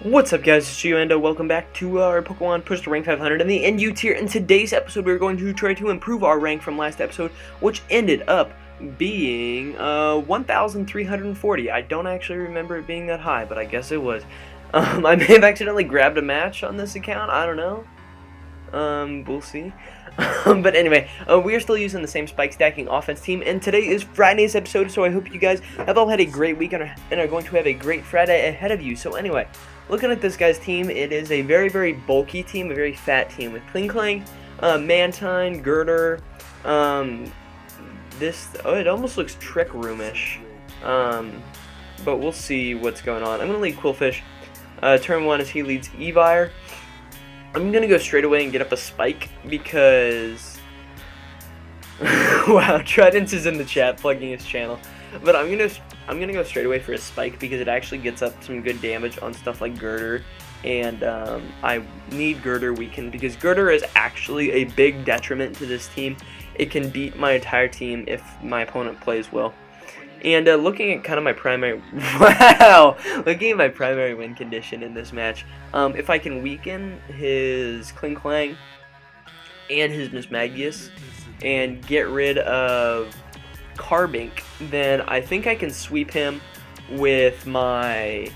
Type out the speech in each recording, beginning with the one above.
What's up, guys? It's Gio, and welcome back to our Pokemon Push to Rank 500 in the NU tier. In today's episode, we're going to try to improve our rank from last episode, which ended up being 1,340. I don't actually remember it being that high, but I guess it was. I may have accidentally grabbed a match on this account. I don't know. We'll see. But anyway, we are still using the same spike stacking offense team, and today is Friday's episode, so I hope you guys have all had a great week and are going to have a great Friday ahead of you. So anyway, looking at this guy's team, it is a very, very bulky team, a very fat team with Klinklang, Mantine, Girder, it almost looks Trick Room-ish, but we'll see what's going on. I'm going to lead Quillfish. Turn 1 as he leads Evire. I'm going to go straight away and get up a Spike because... wow, Tridence is in the chat plugging his channel. But I'm gonna go straight away for a Spike because it actually gets up some good damage on stuff like Girder, and I need Girder weakened because Girder is actually a big detriment to this team. It can beat my entire team if my opponent plays well. And looking at kind of my primary, looking at my primary win condition in this match, if I can weaken his Klinklang and his Mismagius and get rid of Carbink, then I think I can sweep him with my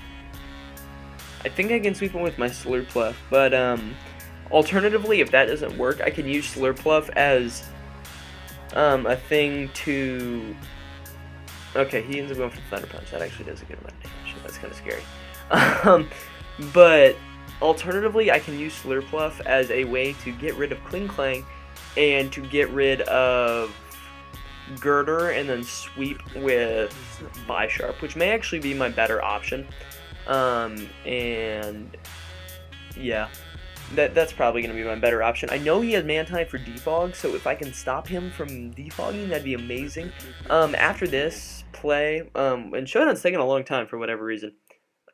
Slurpluff. But alternatively, if that doesn't work, I can use Slurpluff as a thing to... Okay, he ends up going for Thunder Punch. That actually does a good amount of damage. That's kind of scary. But alternatively, I can use Slurpluff as a way to get rid of Klinklang and to get rid of Girder and then sweep with Bisharp, which may actually be my better option. And yeah, that's probably going to be my better option. I know he has Mantine for defog, so if I can stop him from defogging, that'd be amazing. After this play, and Showdown's taking a long time for whatever reason.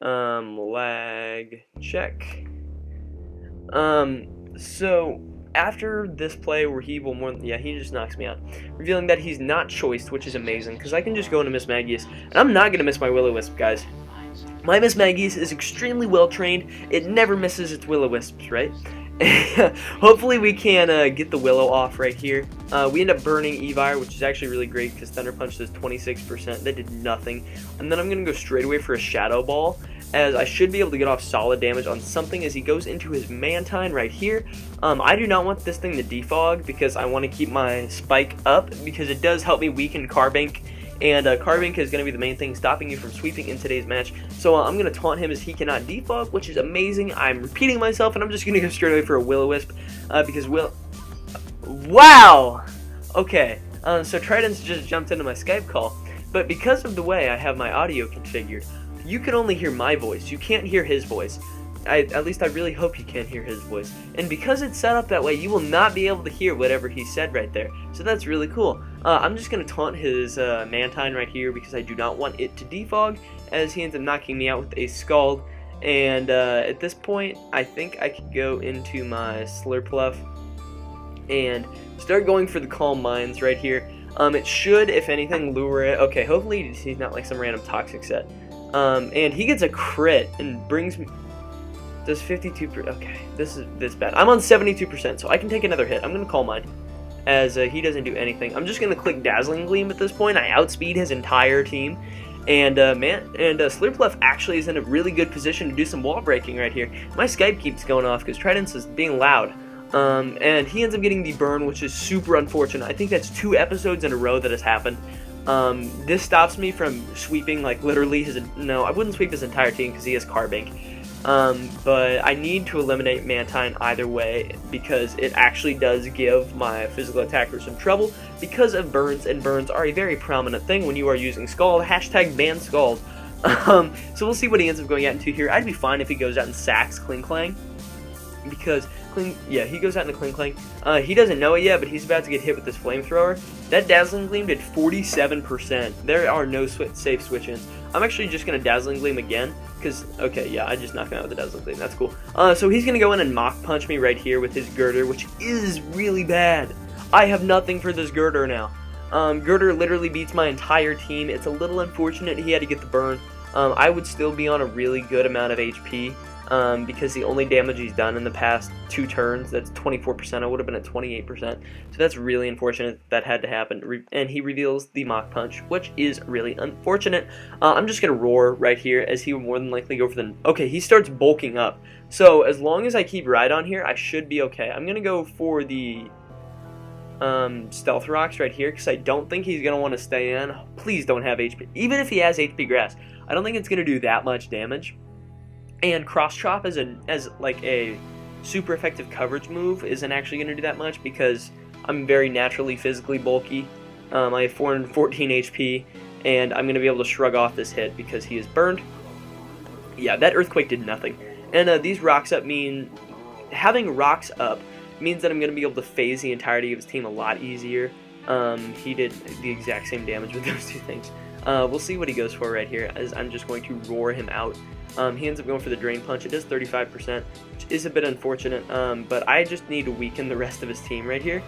Lag check. So after this play where he will he just knocks me out, revealing that he's not choiced, which is amazing because I can just go into Mismagius, and I'm not gonna miss my Will-O-Wisp, guys. My Mismagius is extremely well trained. It never misses its Will-O-Wisps, right? Hopefully we can get the Willow off right here. We end up burning Evire, which is actually really great because Thunder Punch does 26%. That did nothing. And then I'm going to go straight away for a Shadow Ball, as I should be able to get off solid damage on something as he goes into his Mantine right here. I do not want this thing to defog because I want to keep my Spike up because it does help me weaken Carbink. And Carbink is going to be the main thing stopping you from sweeping in today's match. So I'm going to taunt him as he cannot defog, which is amazing. I'm repeating myself, and I'm just going to go straight away for a Will-O-Wisp because Wow! Okay, so Tridence just jumped into my Skype call. But because of the way I have my audio configured, you can only hear my voice. You can't hear his voice. At least I really hope you can't hear his voice. And because it's set up that way, you will not be able to hear whatever he said right there. So that's really cool. I'm just going to taunt his Mantine right here because I do not want it to defog, as he ends up knocking me out with a Scald. And at this point, I think I could go into my Slurpluff and start going for the Calm Minds right here. It should, if anything, lure it. Okay, hopefully he's not like some random Toxic set. And he gets a crit and brings me... Does 52%? Okay, this is bad. I'm on 72%, so I can take another hit. I'm gonna call mine, as he doesn't do anything. I'm just gonna click Dazzling Gleam at this point. I outspeed his entire team, and Slurpluff actually is in a really good position to do some wall breaking right here. My Skype keeps going off because Tridence is being loud, and he ends up getting the burn, which is super unfortunate. I think that's 2 episodes in a row that has happened. This stops me from sweeping like literally his. No, I wouldn't sweep his entire team because he has Carbink. But I need to eliminate Mantine either way because it actually does give my physical attacker some trouble because of burns, and burns are a very prominent thing when you are using Scald. Hashtag ban Scald. So we'll see what he ends up going out into here. I'd be fine if he goes out and sacks Klinklang because he goes out into Klinklang. He doesn't know it yet, but he's about to get hit with this Flamethrower. That Dazzling Gleam did 47%. There are no safe switch-ins. I'm actually just going to Dazzling Gleam again, because, okay, yeah, I just knocked him out with the Dazzling Gleam. That's cool. So he's going to go in and Mach Punch me right here with his Girder, which is really bad. I have nothing for this Girder now. Girder literally beats my entire team. It's a little unfortunate he had to get the burn. I would still be on a really good amount of HP because the only damage he's done in the past 2 turns, that's 24%. I would have been at 28%. So that's really unfortunate that had to happen. And he reveals the Mach Punch, which is really unfortunate. I'm just going to roar right here, as he will more than likely go for the... Okay, he starts bulking up. So as long as I keep Rhydon here, I should be okay. I'm going to go for the Stealth Rocks right here, because I don't think he's going to want to stay in. Please don't have HP. Even if he has HP Grass, I don't think it's going to do that much damage. And Cross Chop as like a super effective coverage move isn't actually going to do that much, because I'm very naturally physically bulky. I have 414 HP, and I'm going to be able to shrug off this hit because he is burned. Yeah, that Earthquake did nothing. And these Rocks Up mean... Having Rocks Up means that I'm going to be able to phase the entirety of his team a lot easier. He did the exact same damage with those 2 things. We'll see what he goes for right here, as I'm just going to roar him out. He ends up going for the Drain Punch. It does 35%, which is a bit unfortunate, but I just need to weaken the rest of his team right here,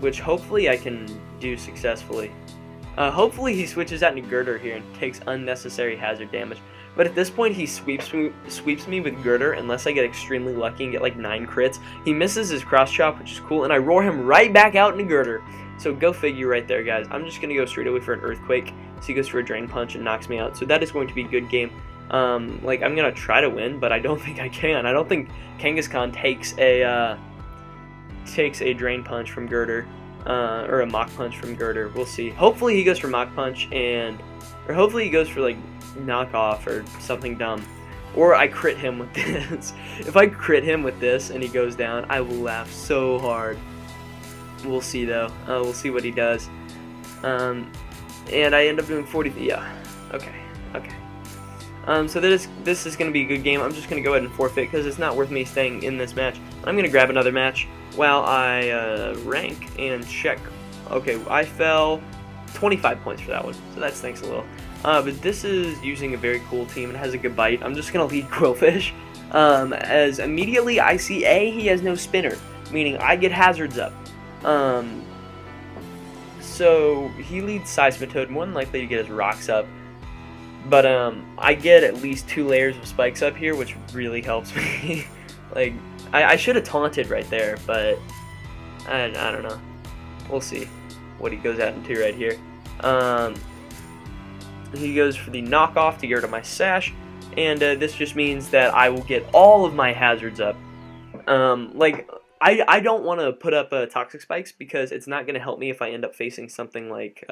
which hopefully I can do successfully. Hopefully he switches out into Girder here and takes unnecessary hazard damage. But at this point, he sweeps me with Girder, unless I get extremely lucky and get like 9 crits. He misses his Cross Chop, which is cool, and I roar him right back out into Girder. So go figure right there, guys. I'm just going to go straight away for an Earthquake. So he goes for a Drain Punch and knocks me out. So that is going to be a good game. Like, I'm going to try to win, but I don't think I can. I don't think Kangaskhan takes a Drain Punch from Girder, or a Mach Punch from Girder. We'll see. Hopefully he goes for Mach Punch, or hopefully he goes for, like, Knock Off or something dumb. Or I crit him with this. If I crit him with this and he goes down, I will laugh so hard. We'll see, though. We'll see what he does. And I end up doing 40... Yeah. Okay. So this is going to be a good game. I'm just going to go ahead and forfeit, because it's not worth me staying in this match. I'm going to grab another match while I rank and check. Okay, I fell 25 points for that one, so that stinks a little. But this is using a very cool team. It has a good bite. I'm just going to lead Quillfish, as immediately I see he has no spinner, meaning I get hazards up. So he leads Seismitoad, more than likely to get his Rocks up. But I get at least 2 layers of spikes up here, which really helps me. Like, I should have taunted right there, but I don't know. We'll see what he goes out into right here. He goes for the knockoff to get rid of my sash, and this just means that I will get all of my hazards up. Like, I don't want to put up toxic spikes, because it's not going to help me if I end up facing something like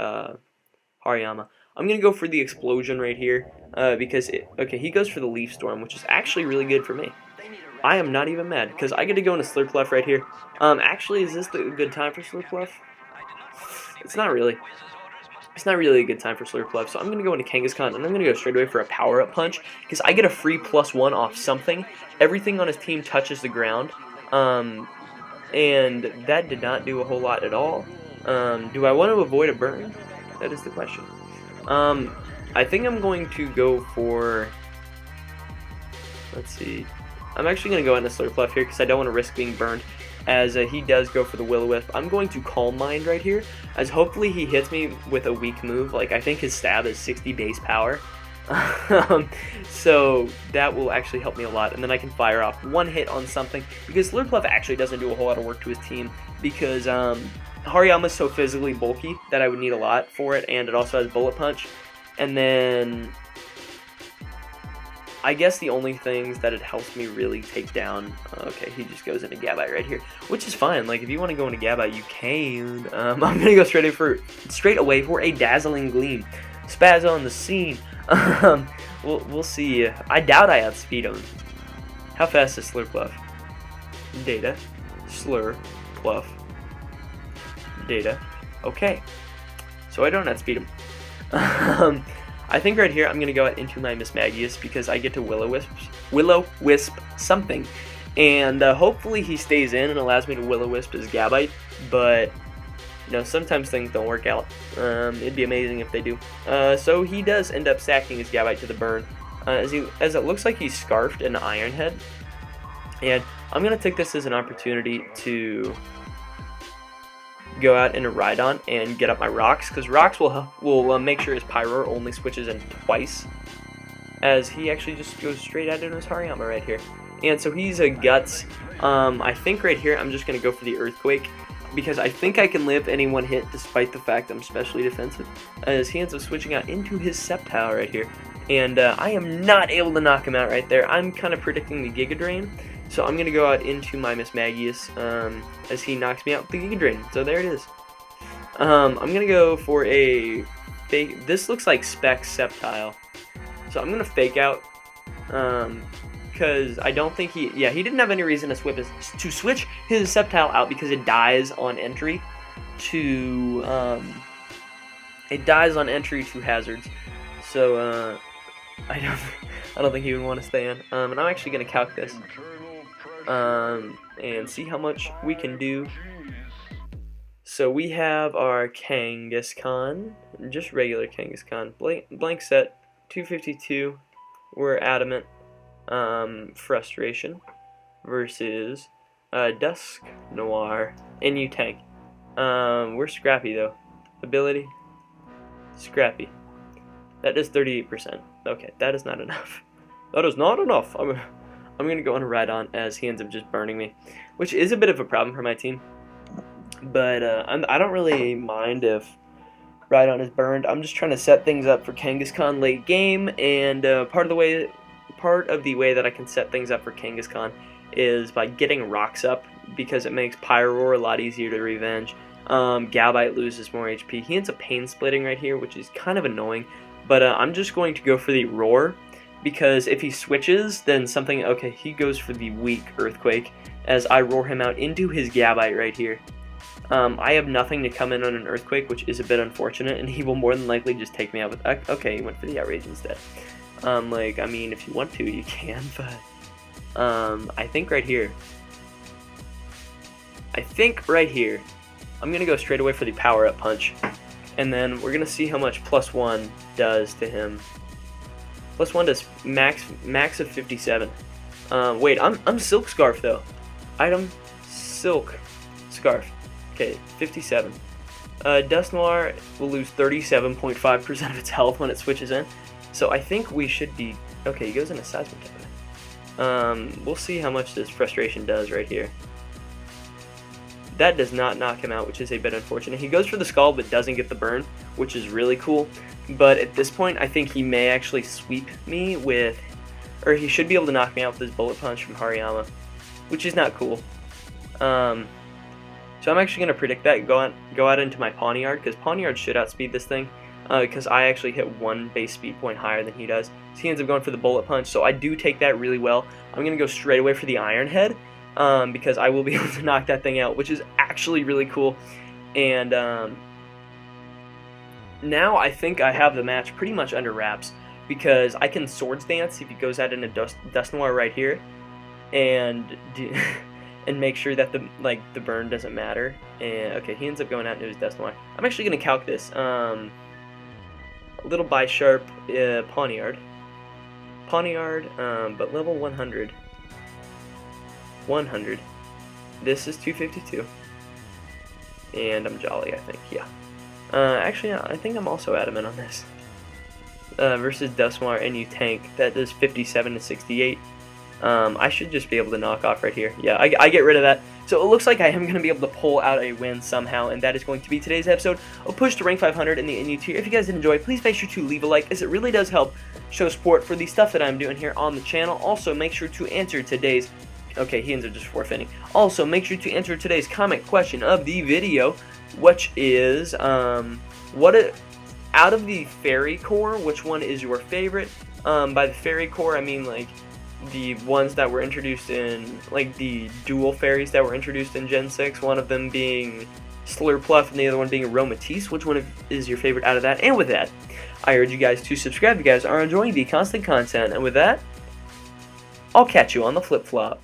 Hariyama. I'm going to go for the explosion right here, because, okay, he goes for the Leaf Storm, which is actually really good for me. I am not even mad, because I get to go into Slurpluff right here. Actually, is this the good time for Slurpluff? It's not really. It's not really a good time for Slurpluff, so I'm going to go into Kangaskhan, and I'm going to go straight away for a power-up punch, because I get a free +1 off something. Everything on his team touches the ground, and that did not do a whole lot at all. Do I want to avoid a burn? That is the question. I think I'm going to go for... Let's see. I'm actually going to go into Slurpluff here, because I don't want to risk being burned, as he does go for the Will-O-Wisp. I'm going to Calm Mind right here, as hopefully he hits me with a weak move. Like, I think his stab is 60 base power. So that will actually help me a lot, and then I can fire off 1 hit on something, because Slurpluff actually doesn't do a whole lot of work to his team, because Hariyama's so physically bulky that I would need a lot for it, and it also has Bullet Punch. And then I guess the only things that it helps me really take down, okay, he just goes into Gabite right here, which is fine. Like, if you want to go into Gabite, you can. I'm going to go straight away for a Dazzling Gleam. Spaz on the scene. We'll see. I doubt I outspeed him. How fast is Slurpluff? Data. Slurpluff. Data. Okay. So I don't outspeed him. I think right here I'm going to go into my Mismagius, because I get to Will-O-Wisp something. And hopefully he stays in and allows me to Will-O-Wisp his Gabite, but you know, sometimes things don't work out. It'd be amazing if they do. So he does end up sacking his Gabite to the burn, as it looks like he's Scarfed an Iron Head. And I'm going to take this as an opportunity to go out into Rhydon and get up my Rocks, because Rocks will make sure his Pyro only switches in twice, as he actually just goes straight out into his Hariyama right here. And so he's a Guts. I think right here I'm just going to go for the Earthquake, because I think I can live any one hit despite the fact I'm specially defensive, as he ends up switching out into his Sceptile right here. And I am not able to knock him out right there. I'm kind of predicting the Giga Drain, so I'm going to go out into my Mismagius as he knocks me out with the Giga Drain. So there it is. I'm going to go for a fake. This looks like Spec Sceptile, so I'm going to fake out because I don't think he didn't have any reason to switch his Sceptile out, because it dies on entry to hazards. So I don't think he would want to stay in. And I'm actually gonna calc this and see how much we can do. So we have our Kangaskhan, just regular Kangaskhan, blank set, 252. We're adamant. Frustration versus Dusk Noir and you tank. We're scrappy though. Ability scrappy. That is 38%. Okay, that is not enough. That is not enough. I'm gonna go on a Rhydon as he ends up just burning me, which is a bit of a problem for my team. But I don't really mind if Rhydon is burned. I'm just trying to set things up for Kangaskhan late game, and part of the way that I can set things up for Kangaskhan is by getting rocks up, because it makes Pyroar a lot easier to revenge. Galbite loses more HP. He ends up pain splitting right here, which is kind of annoying, but I'm just going to go for the Roar, because if he switches, then he goes for the weak Earthquake, as I roar him out into his Galbite right here. I have nothing to come in on an Earthquake, which is a bit unfortunate, and he will more than likely just take me out with... Okay, he went for the Outrage instead. I mean, if you want to, you can, but I think right here, I'm going to go straight away for the Power-Up Punch, and then we're going to see how much +1 does to him. +1 does max of 57. Wait, I'm Silk Scarf, though. Item, Silk Scarf. Okay, 57. Dust Noir will lose 37.5% of its health when it switches in. So I think we should be... Okay, he goes into Seismic Cabinet. We'll see how much this Frustration does right here. That does not knock him out, which is a bit unfortunate. He goes for the Scald, but doesn't get the burn, which is really cool. But at this point, I think he may actually sweep me with... Or he should be able to knock me out with his Bullet Punch from Hariyama, which is not cool. So I'm actually going to predict that, go out into my Pawniard, because Pawniard should outspeed this thing. Because I actually hit one base speed point higher than he does. So he ends up going for the Bullet Punch, so I do take that really well. I'm going to go straight away for the Iron Head, because I will be able to knock that thing out, which is actually really cool. And now I think I have the match pretty much under wraps, because I can Swords Dance if he goes out into Dust Noir right here, and make sure that the burn doesn't matter. And okay, he ends up going out into his Dust Noir. I'm actually going to calc this. Little Bisharp Pawniard, but level 100. This is 252, and I'm Jolly, I think. Yeah. Actually, I think I'm also adamant on this. Versus Dusknoir, and you tank. That does 57 to 68. I should just be able to knock off right here. Yeah, I get rid of that. So it looks like I am going to be able to pull out a win somehow, and that is going to be today's episode of Push to Rank 500 in the NU tier. If you guys did enjoy, please make sure to leave a like, as it really does help show support for the stuff that I'm doing here on the channel. Also, make sure to answer today's... Okay, he ends up just forfeiting. Also, make sure to answer today's comment question of the video, which is, out of the Fairy Core, which one is your favorite? By the Fairy Core, I mean, like, the ones that were introduced in, like, the dual fairies that were introduced in Gen 6, one of them being Slurpluff and the other one being Aromatisse. Which one is your favorite out of that? And with that, I urge you guys to subscribe if you guys are enjoying the constant content. And with that, I'll catch you on the flip-flop.